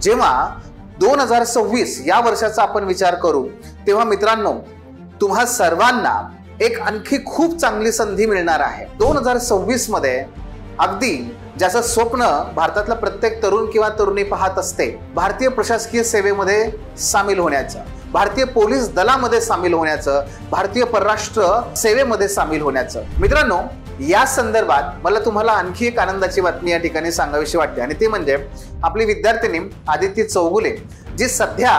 जेव्हा 2026 या वर्षाचा आपण विचार करू तेव्हा मित्रांनो तुम्हा सर्वांना एक आणखी खूप चांगली संधी मिळणार आहे। 2026 मध्ये अगदी ज्याचं स्वप्न भारतातला प्रत्येक तरुण किंवा तरुणी पाहत असते, भारतीय प्रशासकीय सेवेमध्ये सामील होण्याचं, भारतीय पोलीस दलामध्ये सामील होण्याचं, भारतीय परराष्ट्र सेवेमध्ये सामील होण्याचं। मित्रांनो या संदर्भात मला तुम्हाला आणखी एक आनंदाची बातमी या ठिकाणी सांगावीशी वाटते आणि ती म्हणजे आपली विद्यार्थिनी आदिती चौगुले जी सध्या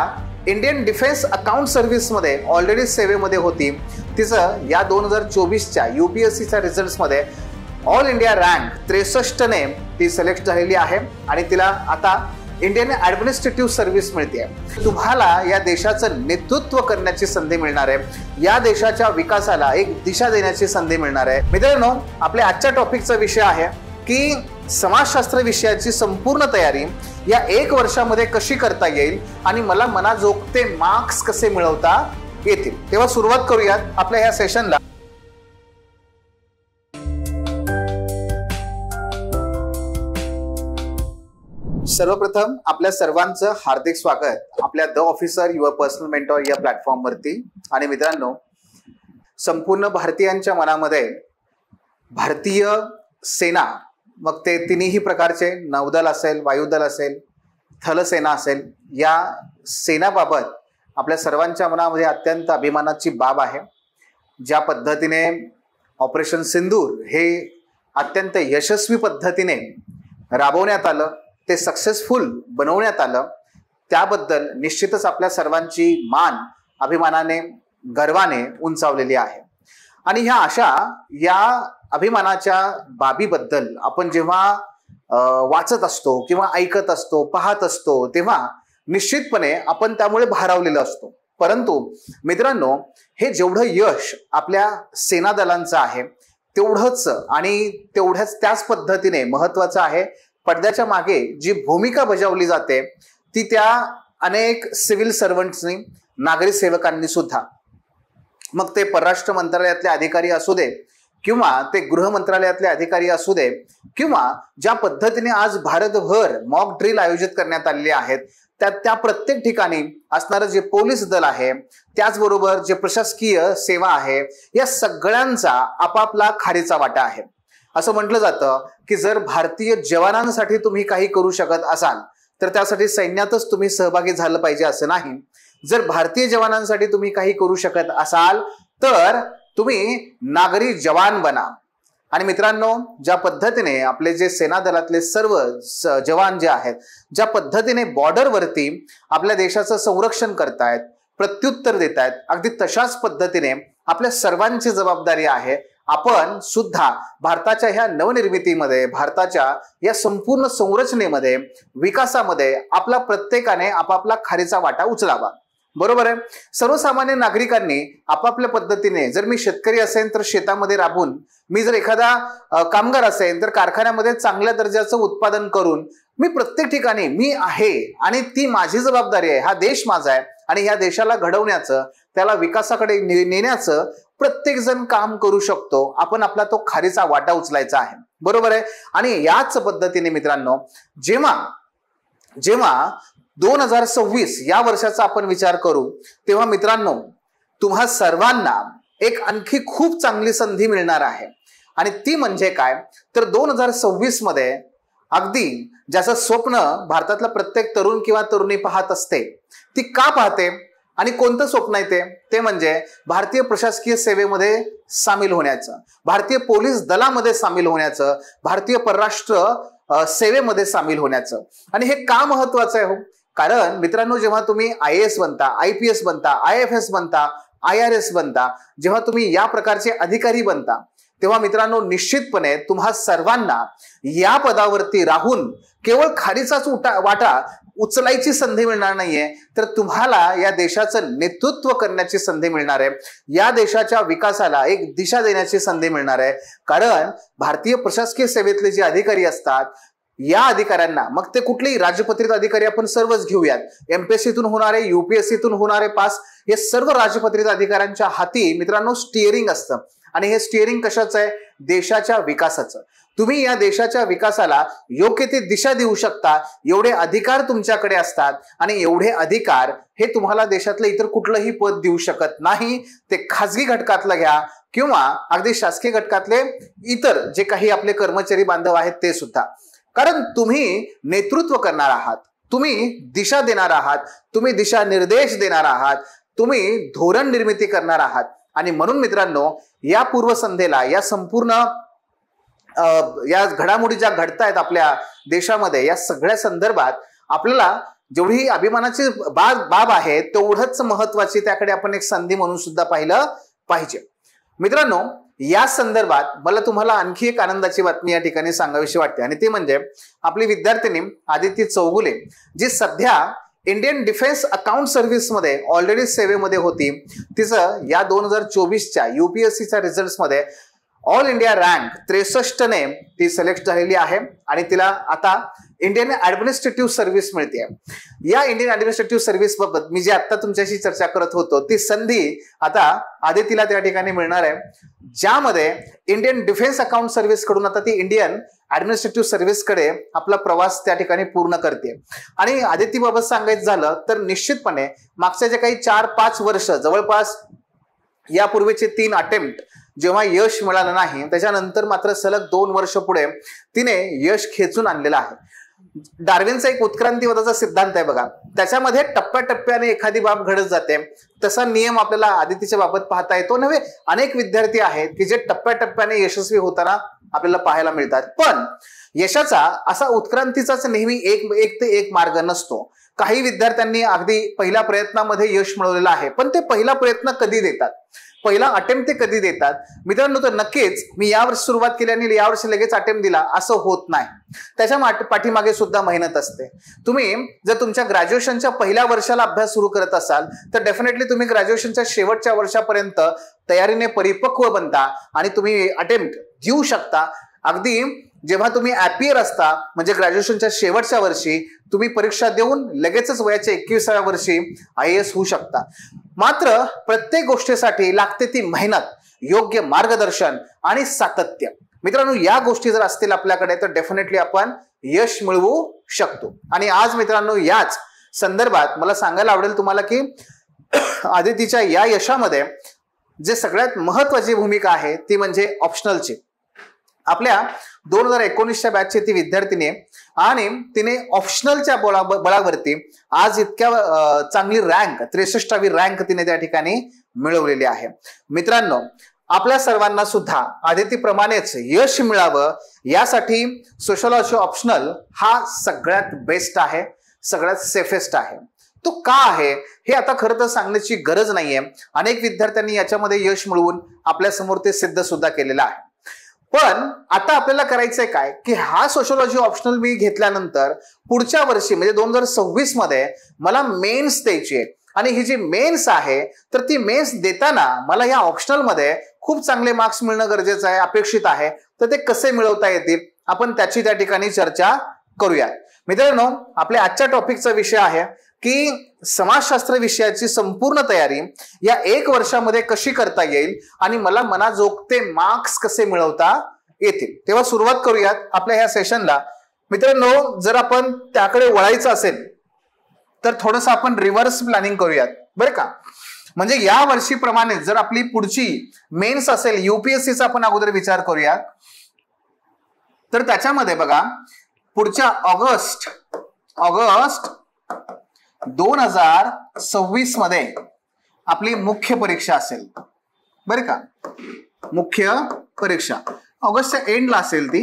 इंडियन डिफेन्स अकाउंट सर्व्हिस मध्ये ऑलरेडी सेवेमध्ये होती, तिचं या 2024च्या UPSCच्या रिझल्ट्समध्ये ऑल इंडिया रँक 63 ने ती सिलेक्ट झालेली आहे आणि तिला आता इंडियन ऍडमिनिस्ट्रेटिव्ह सर्व्हिस मिळते। तुम्हाला या देशाचं नेतृत्व करण्याची संधी मिळणार आहे, या देशाच्या विकासाला एक दिशा देण्याची संधी मिळणार आहे। मित्रांनो आपल्या आजच्या टॉपिकचा विषय आहे की समाजशास्त्र विषयाची संपूर्ण तयारी या 1 वर्षामध्ये कशी करता येईल आणि मला मनाजोगते मार्क्स कसे मिळवता येतील। तेव्हा सुरुवात करूयात आपल्या या सेशनला। सर्वप्रथम आपल्या सर्वांचं हार्दिक स्वागत आपल्या the officer your personal mentor या प्लॅटफॉर्म वरती। आणि मित्रांनो संपूर्ण भारतीयांच्या मनामध्ये भारतीय सेना, मग ते तिन्ही प्रकारचे नौदल असेल, वायुदल असेल, थलसेना असेल, या सेनाबाबत आपल्या सर्वांच्या मनामध्ये अत्यंत अभिमानाची बाब आहे। ज्या पद्धतीने ऑपरेशन सिंदूर हे अत्यंत यशस्वी पद्धतीने राबवण्यात आलं, ते सक्सेसफुल बनवण्यात आलं, त्याबद्दल निश्चितच आपल्या सर्वांची मान अभिमानाने गर्वाने उंचावलेली आहे। आणि ह्या अशा या अभिमानाच्या बाबीबद्दल आपण जेव्हा वाचत असतो किंवा ऐकत असतो, पाहत असतो, तेव्हा निश्चितपणे आपण त्यामुळे भारावलेलो असतो। परंतु मित्रांनो हे जेवढं यश आपल्या सेना दलांचं आहे तेवढंच आणि तेवढ्याच त्याच पद्धतीने महत्त्वाचं आहे पडद्याच्या मागे जी भूमिका बजावली जाते ती त्या अनेक सिव्हिल सर्वंट्सनी, नागरी सेवकांनी सुद्धा, मग ते परराष्ट्र मंत्रालयातले अधिकारी असू दे किंवा ते गृह मंत्रालयातले अधिकारी असू दे किंवा ज्या पद्धतीने आज भारतभर मॉक ड्रिल आयोजित करण्यात आलेले आहेत त्या प्रत्येक ठिकाणी असणारं जे पोलीस दल आहे, त्याचबरोबर जे प्रशासकीय सेवा आहे, या सगळ्यांचा आपापला खारीचा वाटा आहे। असं म्हटलं जातं की जर भारतीय जवानांसाठी तुम्ही काही करू शकत असाल तर त्यासाठी सैन्यातच तुम्ही सहभागी झालं पाहिजे असं नाही। जर भारतीय जवानांसाठी तुम्ही काही करू शकत असाल तर तुम्ही नागरी जवान बना। आणि मित्रांनो ज्या पद्धतीने आपले जे सेना दलातले सर्व जवान जे आहेत, ज्या पद्धतीने बॉर्डरवरती आपल्या देशाचं संरक्षण करतायत, प्रत्युत्तर देत आहेत, अगदी तशाच पद्धतीने आपल्या सर्वांची जबाबदारी आहे आपण सुद्धा भारताच्या ह्या नवनिर्मितीमध्ये, भारताच्या या संपूर्ण संरचनेमध्ये, विकासामध्ये आपला प्रत्येकाने आपापला खारीचा वाटा उचलावा। बरोबर आहे। सर्वसामान्य नागरिकांनी आपापल्या पद्धतीने, जर मी शेतकरी असेल तर शेतामध्ये राबून, मी जर एखादा कामगार असेल तर कारखान्यामध्ये चांगल्या दर्जाचं उत्पादन करून मी प्रत्येक ठिकाणी मी आहे आणि ती माझी जबाबदारी आहे, हा देश माझा आहे आणि ह्या देशाला घडवण्याचं, त्याला विकासाकडे नेण्याचं प्रत्येक जण काम करू शकतो। आपण आपला तो खारीचा वाटा उचलायचा आहे। बरोबर आहे। आणि याच पद्धतीने मित्रांनो जेव्हा 2026 या वर्षाचा आपण विचार करू तेव्हा मित्रांनो तुम्हा सर्वांना एक आणखी खूप चांगली संधी मिळणार आहे आणि ती म्हणजे काय तर 2026 मध्ये अगदी ज्याचं स्वप्न भारतातला प्रत्येक तरुण किंवा तरुणी पाहत असते, ती का पाहते आणि कोणतं स्वप्न आहे ते म्हणजे भारतीय प्रशासकीय सेवेमध्ये सामील होण्याचं, भारतीय पोलीस दलामध्ये सामील होण्याचं, भारतीय परराष्ट्र सेवेमध्ये सामील होण्याचं। आणि हे का महत्वाचं आहे? कारण मित्रांनो जेव्हा तुम्ही IAS बनता, IPS बनता, IFS बनता, IRS बनता, जेव्हा तुम्ही या प्रकारचे अधिकारी बनता तेव्हा मित्रांनो निश्चितपणे तुम्हा सर्वांना या पदावरती राहून केवळ खारीचाच वाटा उचलायची संधी मिळणार नाहीये, तर तुम्हाला या देशाचं नेतृत्व करण्याची संधी मिळणार आहे, या देशाच्या विकासाला एक दिशा देण्याची संधी मिळणार आहे। कारण भारतीय प्रशासकीय सेवेतले जे अधिकारी असतात या अधिकाऱ्यांना, मग ते कुठलेही राजपत्रित अधिकारी आपण सर्वच घेऊयात, MPSCतून होणारे, UPSCतून होणारे पास, हे सर्व राजपत्रित अधिकाऱ्यांच्या हाती मित्रांनो स्टिअरिंग असतं आणि हे स्टिअरिंग कशाचं आहे? देशाच्या विकासाचं. तुम्ही या देशाच्या विकासाला योग्य ती दिशा देऊ शकता, एवढे अधिकार तुमच्याकडे असतात आणि एवढे अधिकार हे तुम्हाला देशातलं इतर कुठलंही पद देऊ शकत नाही. ते खाजगी घटकातलं घ्या किंवा अगदी शासकीय घटकातले इतर जे काही आपले कर्मचारी बांधव आहेत ते सुद्धा. कारण तुम्ही नेतृत्व करणार आहात, तुम्ही दिशा देणार आहात, तुम्ही दिशा निर्देश देणार आहात, तुम्ही धोरण निर्मिती करणार आहात. आणि म्हणून मित्रांनो, या पूर्वसंध्येला, या संपूर्ण या घडामोडी ज्या घडतायत आपल्या देशामध्ये, या सगळ्या संदर्भात आपल्याला जेवढी अभिमानाची बाब आहे तेवढंच महत्वाची त्याकडे आपण एक संधी म्हणून सुद्धा पाहिलं पाहिजे. मित्रांनो, या संदर्भात मला तुम्हाला आणखी एक आनंदाची बातमी या ठिकाणी सांगावीशी वाटते आणि ती म्हणजे आपली विद्यार्थिनी आदिती चौगुले, जी सध्या इंडियन डिफेन्स अकाउंट सर्व्हिस मध्ये ऑलरेडी सेवेमध्ये होती. तिचं या 2024च्या UPSCच्या रिझल्ट्समध्ये ऑल इंडिया रँक 63 ने ती सिलेक्ट झालेली आहे आणि तिला आता इंडियन ऍडमिनिस्ट्रेटिव्ह सर्व्हिस मिळते. या इंडियन ऍडमिनिस्ट्रेटिव्ह सर्व्हिस बाबत मी जे आता तुमच्याशी चर्चा करत होतो, ती संधी आता आदितीला त्या ठिकाणी मिळणार आहे, ज्यामध्ये इंडियन डिफेन्स अकाउंट सर्व्हिस कडून आता ती इंडियन ऍडमिनिस्ट्रेटिव्ह सर्व्हिस कडे आपला प्रवास त्या ठिकाणी पूर्ण करते. आणि आदितीबाबत सांगायचं झालं तर निश्चितपणे मागच्या जे काही 4-5 वर्ष, जवळपास यापूर्वीचे 3 अटेम्प्ट जेव्हा यश मिळालं नाही, त्याच्यानंतर मात्र सलग 2 वर्ष पुढे तिने यश खेचून आणलेलं आहे. डार्विनचा एक उत्क्रांतीवादाचा सिद्धांत आहे बघा, त्याच्यामध्ये टप्प्याटप्प्याने एखादी बाब घडत जाते. तसा नियम आपल्याला आदितीच्या बाबत पाहता येतो नव्हे. अनेक विद्यार्थी आहेत की जे टप्प्याटप्प्याने यशस्वी होताना आपल्याला पाहायला मिळतात. पण यशाचा असा उत्क्रांतीचाच नेहमी एक ते एक मार्ग नसतो. काही विद्यार्थ्यांनी अगदी पहिल्या प्रयत्नामध्ये यश मिळवलेलं आहे, पण ते पहिला प्रयत्न कधी देतात, पहिला अटेम्प्ट ते कधी देतात मित्रांनो, तर नक्कीच मी यावर्षी सुरुवात केली आणि यावर्षी लगेच अटेम्प्ट दिला असं होत नाही. त्याच्या पाठीमागे सुद्धा मेहनत असते. तुम्ही जर तुमच्या ग्रॅज्युएशनच्या पहिल्या वर्षाला अभ्यास सुरू करत असाल तर डेफिनेटली तुम्ही ग्रॅज्युएशनच्या शेवटच्या वर्षापर्यंत तयारीने परिपक्व बनता आणि तुम्ही अटेम्प्ट देऊ शकता. अगदी जेव्हा तुम्ही ॲपियर असता, म्हणजे ग्रॅज्युएशनच्या शेवटच्या वर्षी, तुम्ही परीक्षा देऊन लगेचच वयाच्या 21व्या वर्षी IAS होऊ शकता. मात्र प्रत्येक गोष्टीसाठी लागते ती मेहनत, योग्य मार्गदर्शन आणि सातत्य. मित्रांनो, या गोष्टी जर असतील आपल्याकडे तर डेफिनेटली आपण यश मिळवू शकतो. आणि आज मित्रांनो, याच संदर्भात मला सांगायला आवडेल तुम्हाला की आदितीच्या या यशामध्ये जे सगळ्यात महत्वाची भूमिका आहे ती म्हणजे ऑप्शनलची. आपल्या 2019च्या बॅचची ती विद्यार्थिनी आणि तिने ऑप्शनलच्या बळावरती आज इतक्या चांगली रँक, 63वी रँक तिने त्या ठिकाणी मिळवलेली आहे. मित्रांनो, आपल्या सर्वांना सुद्धा आदितीप्रमाणेच यश मिळावं यासाठी सोशलॉजी ऑप्शनल हा सगळ्यात बेस्ट आहे, सगळ्यात सेफेस्ट आहे. तो का आहे हे आता खरं तर सांगण्याची गरज नाहीये. अनेक विद्यार्थ्यांनी याच्यामध्ये यश मिळवून आपल्या समोर ते सिद्ध सुद्धा केलेलं आहे. पण आता आपल्याला करायचंय काय की हा सोशलॉजी ऑप्शनल मी घेतल्यानंतर पुढच्या वर्षी म्हणजे 2026 मध्ये मला मेन्स द्यायची आहे. आणि ही जी मेन्स आहे तर ती मेन्स देताना मला या ऑप्शनल मध्ये खूप चांगले मार्क्स मिळणं गरजेचं आहे, अपेक्षित आहे. तर ते कसे मिळवता येतील आपण त्याची त्या ठिकाणी चर्चा करूया. मित्रांनो, आपल्या आजच्या टॉपिकचा विषय आहे की समाजशास्त्र विषयाची संपूर्ण तयारी या 1 वर्षामध्ये कशी करता येईल आणि मला मनाजोगते मार्क्स कसे मिळवता येतील. तेव्हा सुरुवात करूयात आपल्या ह्या सेशनला. मित्रांनो, जर आपण त्याकडे वळायचं असेल तर थोडंसं आपण रिव्हर्स प्लॅनिंग करूयात बरं का. म्हणजे या वर्षीप्रमाणे जर आपली पुढची मेन्स असेल, UPSCचा आपण अगोदर विचार करूया, तर त्याच्यामध्ये बघा पुढच्या ऑगस्ट 2026 मध्ये आपली मुख्य परीक्षा असेल बरं का. मुख्य परीक्षा ऑगस्टच्या एंडला असेल ती.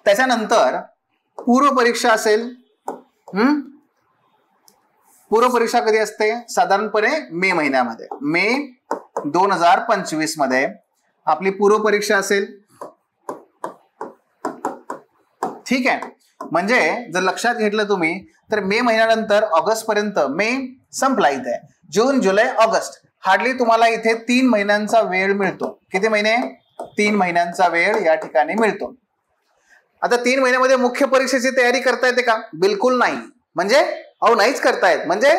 त्याच्यानंतर पूर्व परीक्षा असेल. पूर्व परीक्षा कधी असते? साधारणपणे मे महिन्यामध्ये, मे 2025 मध्ये आपली पूर्व परीक्षा असेल. ठीक आहे. म्हणजे जर लक्षात घेतलं तुम्ही तर मे महिन्यानंतर ऑगस्ट पर्यंत, मे संपला इथे, जून, जुलै, ऑगस्ट, हार्डली तुम्हाला इथे 3 महिन्यांचा वेळ मिळतो. किती महिने? 3 महिन्यांचा वेळ या ठिकाणी मिळतो. आता 3 महिन्यामध्ये मुख्य परीक्षेची तयारी करता येते का? बिलकुल नाही. म्हणजे नाहीच करतायत. म्हणजे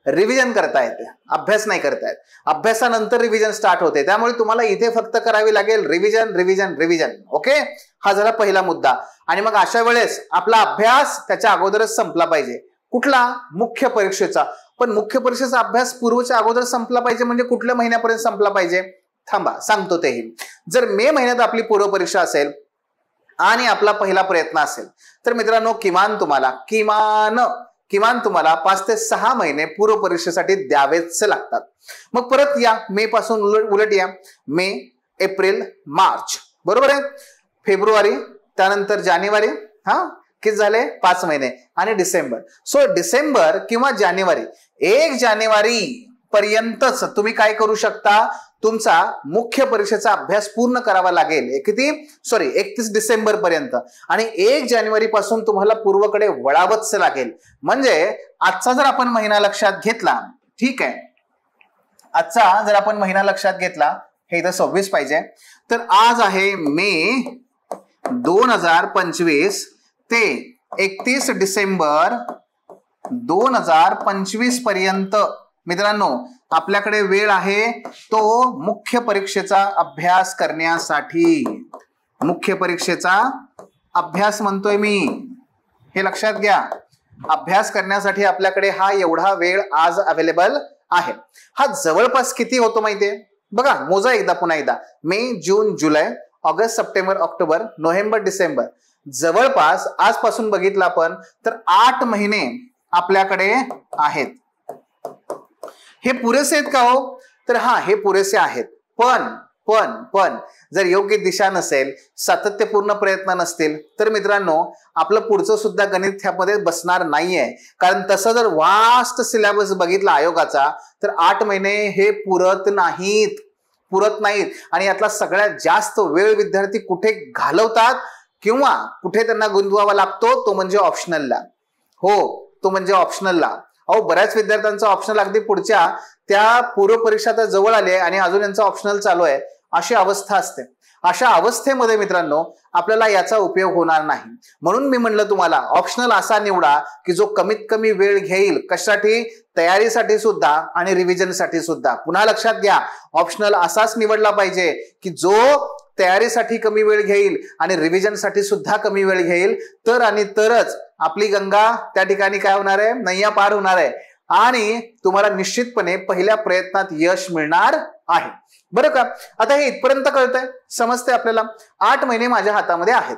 रिव्हिजन करता येते, अभ्यास नाही करता येत. अभ्यासानंतर रिव्हिजन स्टार्ट होते. त्यामुळे तुम्हाला इथे फक्त करावी लागेल रिव्हिजन रिव्हिजन रिव्हिजन. ओके, हा झाला पहिला मुद्दा. आणि मग अशा वेळेस आपला अभ्यास त्याच्या अगोदरच संपला पाहिजे. कुठला? मुख्य परीक्षेचा. पण मुख्य परीक्षेचा अभ्यास पूर्वच्या अगोदर संपला पाहिजे म्हणजे कुठल्या महिन्यापर्यंत संपला पाहिजे? थांबा सांगतो तेही. जर मे महिन्यात आपली पूर्व परीक्षा असेल आणि आपला पहिला प्रयत्न असेल तर मित्रांनो किमान तुम्हाला 5 ते 6 महिने पूर्व परीक्षेसाठी द्यावेच लागतात. मग परत या मे पासून उलट या. मे, एप्रिल, मार्च, बरोबर आहे. फेब्रुवारी, त्यानंतर जानेवारी, किती झाले? 5 महिने. आणि डिसेंबर. सो डिसेंबर किंवा जानेवारी, 1 जानेवारी पर्यंतच तुम्ही काय करू शकता? तुमचा मुख्य परीक्षेचा अभ्यास पूर्ण करावा लागेल. 31 डिसेंबर पर्यंत. आणि 1 जानेवारी पासून तुम्हाला पूर्वकडे वळावंच लागेल. म्हणजे आजचा जर आपण महिना लक्षात घेतला, ठीक आहे, आजचा जर आपण महिना लक्षात घेतला, हे इथं 26 पाहिजे, तर आज आहे मे 2025 ते 31 डिसेंबर 2025 पर्यंत मित्रांनो आपल्याकडे वेळ आहे तो मुख्य परीक्षेचा अभ्यास करण्यासाठी. मुख्य परीक्षेचा अभ्यास म्हणतोय मी, हे लक्षात घ्या. अभ्यास करण्यासाठी आपल्याकडे हा एवढा वेळ आज अवेलेबल आहे. हा जवळपास किती होतो माहितीये? बघा, मोजा एकदा, पुन्हा एकदा. मे, जून, जुलै, ऑगस्ट, सप्टेंबर, ऑक्टोबर, नोव्हेंबर, डिसेंबर. जवळपास आजपासून बघितलं आपण तर 8 महिने आपल्याकडे आहेत. हे पुरेसे आहेत का हो? तर हे पुरेसे आहेत. पण जर योग्य दिशा नसेल, सातत्यपूर्ण प्रयत्न नसतील तर मित्रांनो आपलं पुढचं सुद्धा गणित ह्यामध्ये बसणार नाहीये. कारण तसं जर वास्ट सिलेबस बघितला आयोगाचा तर 8 महिने हे पुरत नाहीत. आणि यातला सगळ्यात जास्त वेळ विद्यार्थी कुठे घालवतात किंवा कुठे त्यांना गुंतवावा लागतो? तो म्हणजे ऑप्शनलला. तो म्हणजे ऑप्शनलला. बऱ्याच विद्यार्थ्यांचा ऑप्शनल अगदी पुढच्या त्या पूर्व परीक्षा तर जवळ आले आणि अजून यांचा ऑप्शनल चालू आहे, अशी अवस्था असते. अशा अवस्थेमध्ये मित्रांनो आपल्याला याचा उपयोग होणार नाही. म्हणून मी म्हणलं तुम्हाला ऑप्शनल असा निवडा की जो कमीत कमी वेळ घेईल. कशासाठी? तयारीसाठी सुद्धा आणि रिव्हिजनसाठी सुद्धा. पुन्हा लक्षात घ्या, ऑप्शनल असाच निवडला पाहिजे की जो तयारीसाठी कमी वेळ घेईल आणि रिव्हिजनसाठी सुद्धा कमी वेळ घेईल. तरच आपली गंगा त्या ठिकाणी काय होणार आहे? नैया पार होणार आहे आणि तुम्हाला निश्चितपणे पहिल्या प्रयत्नात यश मिळणार आहे. बरं का? आता हे इथपर्यंत कळतंय, समजते आपल्याला. 8 महिने माझ्या हातामध्ये आहेत.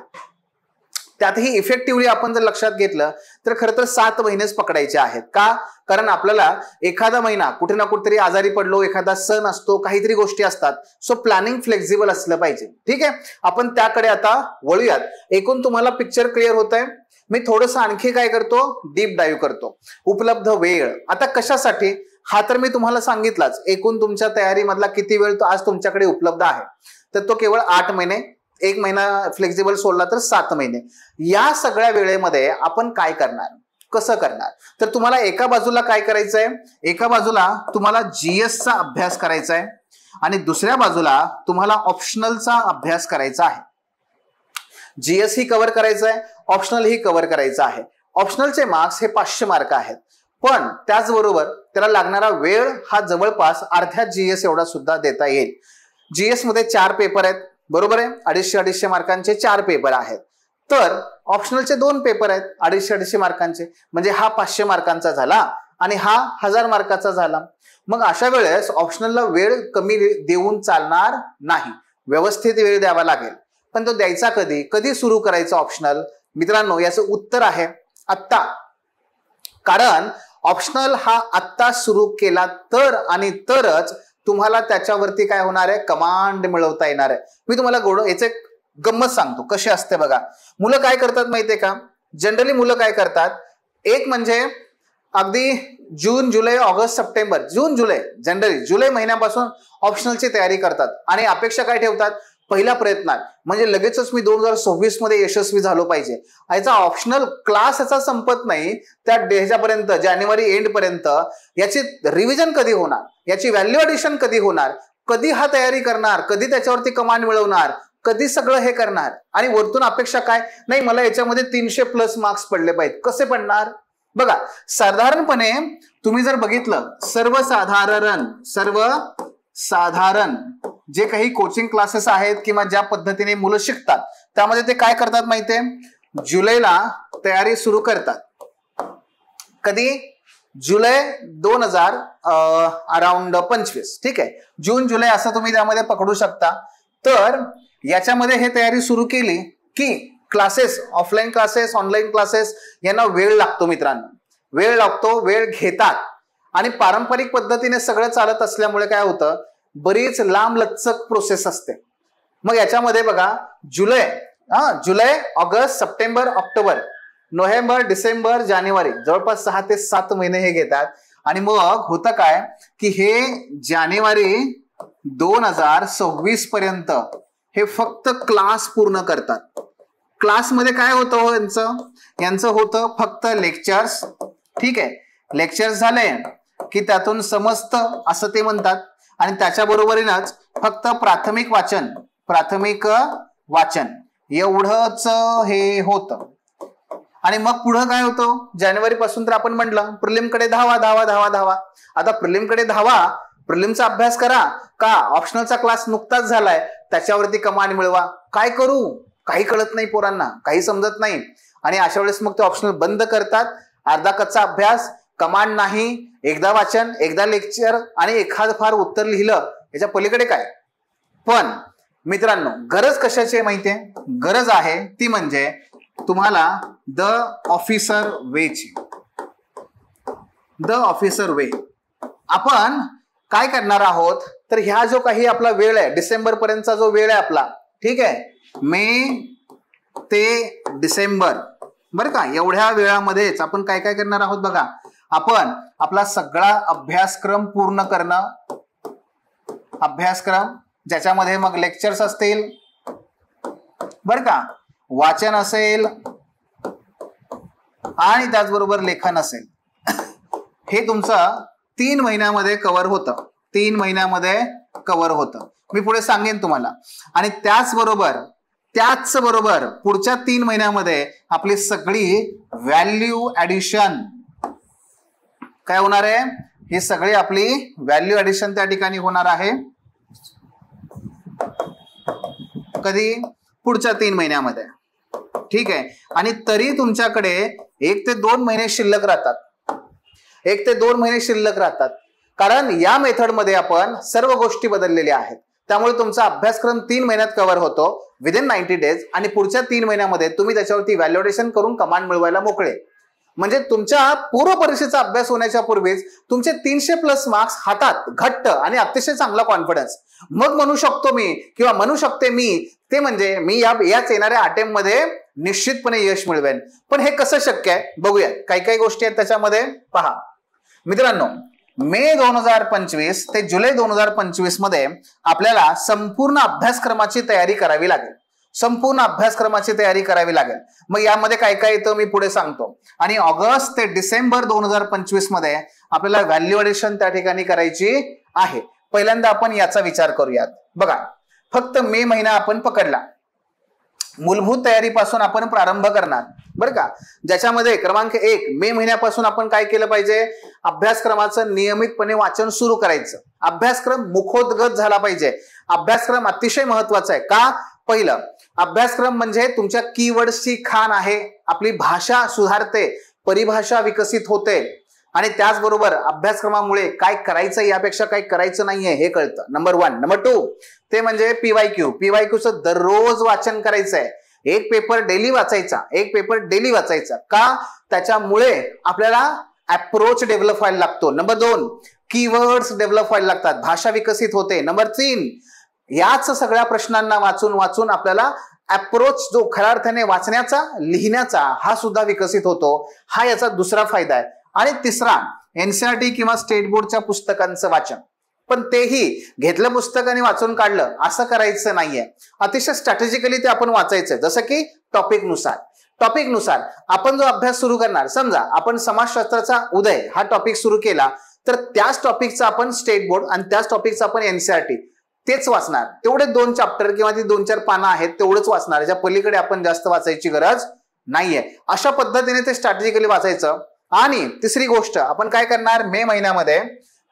त्यातही इफेक्टिव्हली आपण जर लक्षात घेतलं तर खरं तर 7 महिनेच पकडायचे आहेत. का? कारण आपल्याला एखादा महिना कुठे ना कुठेतरी आजारी पडलो, एखादा सण असतो, काहीतरी गोष्टी असतात. सो प्लॅनिंग फ्लेक्झिबल असलं पाहिजे. ठीक आहे, आपण त्याकडे आता वळूयात. एकूण तुम्हाला पिक्चर क्लिअर होत आहे. मी थोडंसं आणखी काय करतो? डीप डाईव्ह करतो. उपलब्ध वेळ आता कशासाठी? हा तर मी तुम्हाला सांगितलाच. एकूण तुमच्या तयारीमधला किती वेळ तो आज तुमच्याकडे उपलब्ध आहे, तर तो केवळ 8 महिने. 1 महिना फ्लेक्झिबल सोडला तर 7 महिने. या सगळ्या वेळेमध्ये आपण काय करणार, कसं करणार? तर तुम्हाला एका बाजूला काय करायचंय? एका बाजूला तुम्हाला जीएसचा अभ्यास करायचा आहे आणि दुसऱ्या बाजूला तुम्हाला ऑप्शनलचा अभ्यास करायचा आहे. जीएस ही कव्हर करायचं आहे, ऑप्शनल ही कव्हर करायचं आहे. ऑप्शनलचे मार्क्स हे 500 मार्क आहेत. पण त्याचबरोबर त्याला लागणारा वेळ हा जवळपास अर्ध्या जीएस एवढा सुद्धा देता येईल. जीएस मध्ये 4 पेपर आहेत, बरोबर आहे. 250 मार्कांचे 4 पेपर आहेत. तर ऑप्शनलचे 2 पेपर आहेत 250 मार्कांचे. म्हणजे हा 500 मार्कांचा झाला आणि हा 1000 मार्काचा झाला. मग अशा वेळेस ऑप्शनलला वेळ कमी देऊन चालणार नाही, व्यवस्थित वेळ द्यावा लागेल. पण तो द्यायचा कधी? कधी सुरू करायचं ऑप्शनल? मित्रांनो याचं उत्तर आहे आत्ता. कारण ऑप्शनल हा आत्ता सुरू केला तर आणि तरच तुम्हाला त्याच्यावरती काय होणार आहे? कमांड मिळवता येणार आहे. मी तुम्हाला याचे गंमत सांगतो कशी असते बघा. मुलं काय करतात माहितीये का? जनरली मुलं काय करतात, एक म्हणजे अगदी जून, जुलै, ऑगस्ट, सप्टेंबर, जून, जुलै, जनरली जुलै महिन्यापासून ऑप्शनलची तयारी करतात आणि अपेक्षा काय ठेवतात? पहिल्या प्रयत्नात म्हणजे लगेचच मी 2026 मध्ये यशस्वी झालो पाहिजे. याचा ऑप्शनल क्लास याचा संपत नाही त्या ह्याच्यापर्यंत, जानेवारी एंड पर्यंत. याची रिव्हिजन कधी होणार? याची व्हॅल्यू ॲडिशन कधी होणार? कधी हा तयारी करणार? कधी त्याच्यावरती कमांड मिळवणार? कधी सगळं हे करणार? आणि वरतून अपेक्षा काय? नाही मला याच्यामध्ये 300+ मार्क्स पडले पाहिजेत. कसे पडणार? बघा, साधारणपणे तुम्ही जर बघितलं, सर्वसाधारण जे काही कोचिंग क्लासेस आहेत किंवा ज्या पद्धतीने मुलं शिकतात त्यामध्ये ते काय करतात माहितीये, जुलैला तयारी सुरू करतात. कधी? जुलै 2000 अराउंड 25. ठीक आहे, जून जुलै असं तुम्ही त्यामध्ये पकडू शकता. तर याच्यामध्ये हे तयारी सुरू केली की classes, offline classes, online classes यांना वेळ लागतो मित्रांनो, वेळ लागतो, वेळ घेतात. आणि पारंपरिक पद्धतीने सगळं चालत असल्यामुळे काय होतं, बरीच लांब लचक प्रोसेस असते. मग याच्यामध्ये बघा, जुलै, ऑगस्ट, सप्टेंबर, ऑक्टोबर, नोव्हेंबर, डिसेंबर, जानेवारी, जवळपास 6 ते 7 महिने हे घेतात. आणि मग होतं काय की हे जानेवारी 2026 पर्यंत हे फक्त क्लास पूर्ण करतात. क्लासमध्ये काय होतं यांचं होतं फक्त लेक्चर्स. ठीक आहे, लेक्चर्स झाले की त्यातून समजतं असं ते म्हणतात. आणि त्याच्या बरोबरीनच फक्त प्राथमिक वाचन एवढंच हे होतं. आणि मग पुढं काय होतं, जानेवारी पासून तर आपण म्हटलं प्रिलिमकडे धावा. आता प्रिलिमकडे धावा, प्रिलिमचा अभ्यास करा का ऑप्शनलचा क्लास नुकताच झालाय त्याच्यावरती कमांड मिळवा. काय करू, काही कळत नाही पोरांना, काही समजत नाही. आणि अशा वेळेस मग ते ऑप्शनल बंद करतात. अर्धा कच्चा अभ्यास, कमांड नाही, एकदा वाचन, एकदा लेक्चर आणि एखाद फार उत्तर लिहिलं, याच्या पलीकडे काय. पण मित्रांनो, गरज कशाची आहे माहितीये, गरज आहे ती म्हणजे तुम्हाला द ऑफिसर वे. आपण काय करणार आहोत, तर ह्या जो काही आपला वेळ आहे, डिसेंबर पर्यंतचा जो वेळ आहे आपला, ठीक आहे, मे ते डिसेंबर, बरं का, एवढ्या वेळामध्येच आपण काय काय करणार आहोत बघा. आपण आपला सगळा अभ्यासक्रम पूर्ण करणं, ज्याच्यामध्ये मग लेक्चर्स असतील, बरं का, वाचन असेल आणि त्याचबरोबर लेखन असेल. हे तुमचं 3 महिन्यामध्ये कव्हर होतं. मी पुढे सांगेन तुम्हाला. आणि त्याचबरोबर पुढच्या 3 महिन्यामध्ये आपली सगळी व्हॅल्यू ऍडिशन काय होणार आहे, ही सगळी आपली व्हॅल्यू ऍडिशन त्या ठिकाणी होणार आहे. कधी? पुढच्या 3 महिन्यामध्ये. ठीक आहे, आणि तरी तुमच्याकडे 1 ते 2 महिने शिल्लक राहतात. कारण या मेथडमध्ये आपण सर्व गोष्टी बदललेल्या आहेत. त्यामुळे तुमचा अभ्यासक्रम 3 महिन्यात कव्हर होतो विदिन 90 डेज. आणि पुढच्या 3 महिन्यामध्ये तुम्ही त्याच्यावरती व्हॅल्युएशन करून कमांड मिळवायला मोकळे. म्हणजे तुमच्या पूर्व परीक्षेचा अभ्यास होण्याच्या पूर्वीच तुमचे 300+ मार्क्स हातात घट्ट आणि अतिशय चांगला कॉन्फिडन्स. मग म्हणू शकते मी ते म्हणजे मी याच येणाऱ्या अटेम्प्ट मध्ये निश्चितपणे यश मिळवेन. पण हे कसं शक्य आहे बघूया. काही गोष्टी आहेत त्याच्यामध्ये. पहा मित्रांनो, मे 2025 ते जुलै 2025 मध्ये आपल्याला संपूर्ण अभ्यासक्रमाची तयारी करावी लागेल. मग यामध्ये काय काय येतं मी पुढे सांगतो. आणि ऑगस्ट ते डिसेंबर 2025 मध्ये आपल्याला व्हॅल्यू ऍडिशन त्या ठिकाणी करायची आहे. पहिल्यांदा आपण याचा विचार करूयात. बघा, फक्त मे महिना आपण पकडला, मूलभूत तयारीपासून आपण प्रारंभ करणार, बरं का. ज्याच्यामध्ये क्रमांक 1, मे महिन्यापासून आपण काय केलं पाहिजे, अभ्यासक्रमाचं नियमितपणे वाचन सुरू करायचं. अभ्यासक्रम मुखोद्गत झाला पाहिजे. अभ्यासक्रम अतिशय महत्वाचा आहे. का? पहिलं, अभ्यासक्रम म्हणजे तुमच्या कीवर्ड्सची खाण आहे. आपली भाषा सुधारते, परिभाषा विकसित होते. आणि त्याचबरोबर अभ्यासक्रमामुळे काय करायचं यापेक्षा काय करायचं नाहीये हे कळतं. नंबर 1. नंबर 2 ते म्हणजे पीवायक्यूचं दररोज वाचन करायचंय. एक पेपर डेली वाचायचा. का? त्याच्यामुळे आपल्याला अप्रोच डेव्हलप व्हायला लागतो. नंबर 2 कीवर्ड्स डेव्हलप व्हायला लागतात, भाषा विकसित होते. नंबर 3 याच सगळ्या प्रश्नांना वाचून आपल्याला अप्रोच जो खऱ्या अर्थाने वाचण्याचा, लिहिण्याचा हा सुद्धा विकसित होतो. हा याचा दुसरा फायदा आहे. आणि तिसरा, एनसीईआरटी किंवा स्टेट बोर्डच्या पुस्तकांचं वाचन. पण तेही घेतलं पुस्तक आणि वाचून काढलं असं करायचं नाहीये. अतिशय स्ट्रॅटेजिकली ते आपण वाचायचं. जसं की टॉपिकनुसार आपण जो अभ्यास सुरू करणार, समजा आपण समाजशास्त्राचा उदय हा टॉपिक सुरू केला, तर त्याच टॉपिकचा आपण स्टेट बोर्ड आणि त्याच टॉपिकचा आपण एनसीईआरटी तेच वाचणार. तेवढे 2 चॅप्टर किंवा ती 2-4 पानं आहेत तेवढंच वाचणार. याच्या पलीकडे आपण जास्त वाचायची गरज नाहीये. अशा पद्धतीने ते स्ट्रॅटेजिकली वाचायचं. आणि तिसरी गोष्ट आपण काय करणार, मे महिन्यामध्ये